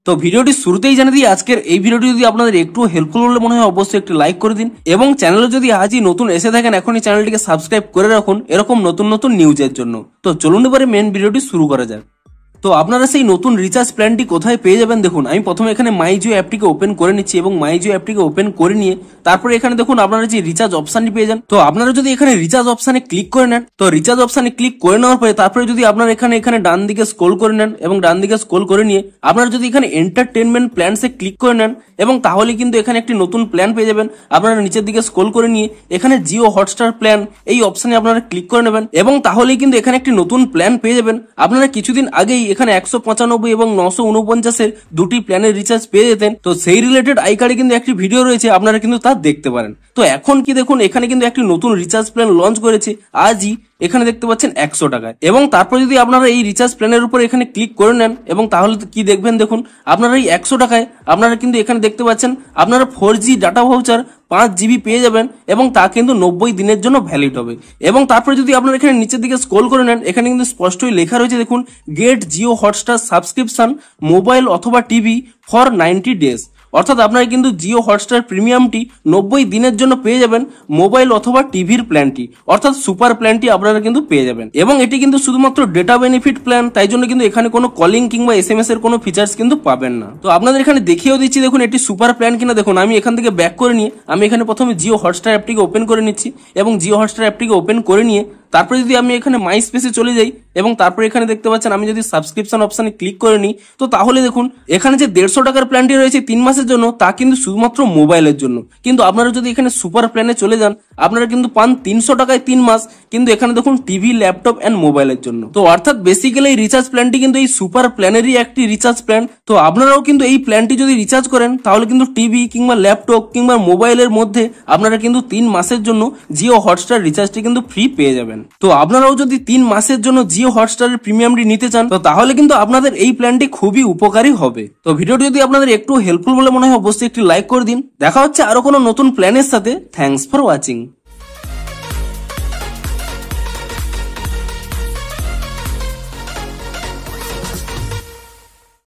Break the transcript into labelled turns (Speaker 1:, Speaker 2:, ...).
Speaker 1: তো ভিডিওটি শুরুতেই জানিয়ে দিই, আজকের এই ভিডিওটি যদি আপনাদের একটু হেল্পফুল বলে মনে হয় অবশ্যই একটি লাইক করে দিন এবং চ্যানেলে যদি আজই নতুন এসে থাকেন এখনই চ্যানেলটিকে সাবস্ক্রাইব করে রাখুন এরকম নতুন নতুন নিউজের জন্য। তো চলুন এবারে মেন ভিডিওটি শুরু করা যাক। তো আপনারা সেই নতুন রিচার্জ প্ল্যানটি কোথায় পেয়ে যাবেন দেখুন, আমি প্রথমে এখানে মাই জিও অ্যাপটিকে ওপেন করে নিচ্ছি এবং মাই জিও অ্যাপটিকে ওপেন করে নিয়ে তারপরে এখানে দেখুন আপনারা যে রিচার্জ অপশনটি পেয়ে যান। তো আপনারা যদি এখানে রিচার্জ অপশনে ক্লিক করে নেন, তো রিচার্জ অপশনে ক্লিক করে নেওয়ার পরে তারপরে যদি আপনারা এখানে ডান দিকে স্ক্রল করে নেন এবং ডান দিকে স্ক্রল করে নিয়ে আপনারা যদি এখানে এন্টারটেনমেন্ট প্ল্যানসে ক্লিক করে নেন এবং তাহলে কিন্তু এখানে একটি নতুন প্ল্যান পেয়ে যাবেন। আপনারা নিচের দিকে স্ক্রল করে নিয়ে এখানে জিও হটস্টার প্ল্যান এই অপশনে আপনারা ক্লিক করে নেবেন এবং তাহলেই কিন্তু এখানে একটি নতুন প্ল্যান পেয়ে যাবেন। আপনারা কিছুদিন আগেই এখানে 195 এবং 949 দুটি প্ল্যানের রিচার্জ পেয়ে যেতেন, তো সেই রিলেটেড আই কার্ডে কিন্তু একটি ভিডিও রয়েছে, আপনারা কিন্তু তা দেখতে পারেন। তো এখন কি দেখুন এখানে কিন্তু একটি নতুন রিচার্জ প্ল্যান লঞ্চ করেছে আজই, এখানে দেখতে পাচ্ছেন 100 টাকায়। এবং তারপর যদি আপনারা এই রিচার্জ প্ল্যানের উপর এখানে ক্লিক করে নেন এবং তাহলে কি দেখবেন দেখুন আপনারা এই 100 টাকায় আপনারা কিন্তু এখানে দেখতে পাচ্ছেন আপনারা 4G ডাটা ভাউচার 5 GB পেয়ে যাবেন এবং তা কিন্তু 90 দিনের জন্য ভ্যালিড হবে। এবং তারপরে যদি আপনারা এখানে নিচের দিকে স্ক্রল করে নেন এখানে কিন্তু স্পষ্টই লেখা রয়েছে দেখুন, get Jio Hotstar subscription mobile অথবা টিভি ফর 90 ডেজ। অর্থাৎ আপনারা কিন্তু জিও হটস্টার প্রিমিয়ামটি 90 দিনের জন্য পেয়ে যাবেন মোবাইল অথবা টিভির প্ল্যানটি, অর্থাৎ সুপার প্ল্যানটি আপনারা কিন্তু পেয়ে যাবেন। এবং এটি কিন্তু শুধুমাত্র ডেটা বেনিফিট প্ল্যান, তাই জন্য কিন্তু এখানে কোনো কলিং কিংবা SMS এর কোনো ফিচার্স কিন্তু পাবেন না। তো আপনাদের এখানে দেখিয়েও দিচ্ছি দেখুন এটি সুপার প্ল্যান কিনা। দেখুন আমি এখান থেকে ব্যাক করে নিয়ে আমি এখানে প্রথমে জিও হটস্টার অ্যাপটিকে ওপেন করে নিচ্ছি এবং জিও হটস্টার অ্যাপটিকে ওপেন করে নিয়ে তারপরে যদি আমি এখানে মাই স্পেসে চলে যাই এবং তারপরে এখানে দেখতে পাচ্ছেন আমি যদি সাবস্ক্রিপশন অপশনে ক্লিক করে নিই, তো তাহলে দেখুন এখানে যে 150 টাকার প্ল্যানটি রয়েছে 3 মাসের জন্য তা কিন্তু শুধুমাত্র মোবাইলের জন্য, কিন্তু আপনারা যদি এখানে সুপার প্ল্যানে চলে যান আপনারা কিন্তু পান 300 টাকায় 3 মাস, কিন্তু এখানে দেখুন টিভি ল্যাপটপ এন্ড মোবাইলের জন্য। তো অর্থাৎ বেসিক্যালি এই রিচার্জ প্ল্যানটি কিন্তু এই সুপার প্ল্যানেরই একটি রিচার্জ প্ল্যান। তো আপনারাও কিন্তু এই প্ল্যানটি যদি রিচার্জ করেন তাহলে কিন্তু টিভি কিংবা ল্যাপটপ কিংবা মোবাইলের মধ্যে আপনারা কিন্তু 3 মাসের জন্য জিও হটস্টার রিচার্জটি কিন্তু ফ্রি পেয়ে যাবেন। তো আপনারাও যদি 3 মাসের জন্য জিও হটস্টারের প্রিমিয়ামটি নিতে চান তো তাহলে কিন্তু আপনাদের এই প্ল্যানটি খুবই উপকারী হবে। তো ভিডিওটি যদি আপনাদের একটু হেল্পফুল বলে মনে হয় অবশ্যই একটি লাইক করে দিন। দেখা হচ্ছে আরো কোনো নতুন প্ল্যানের সাথে। Thanks for watching.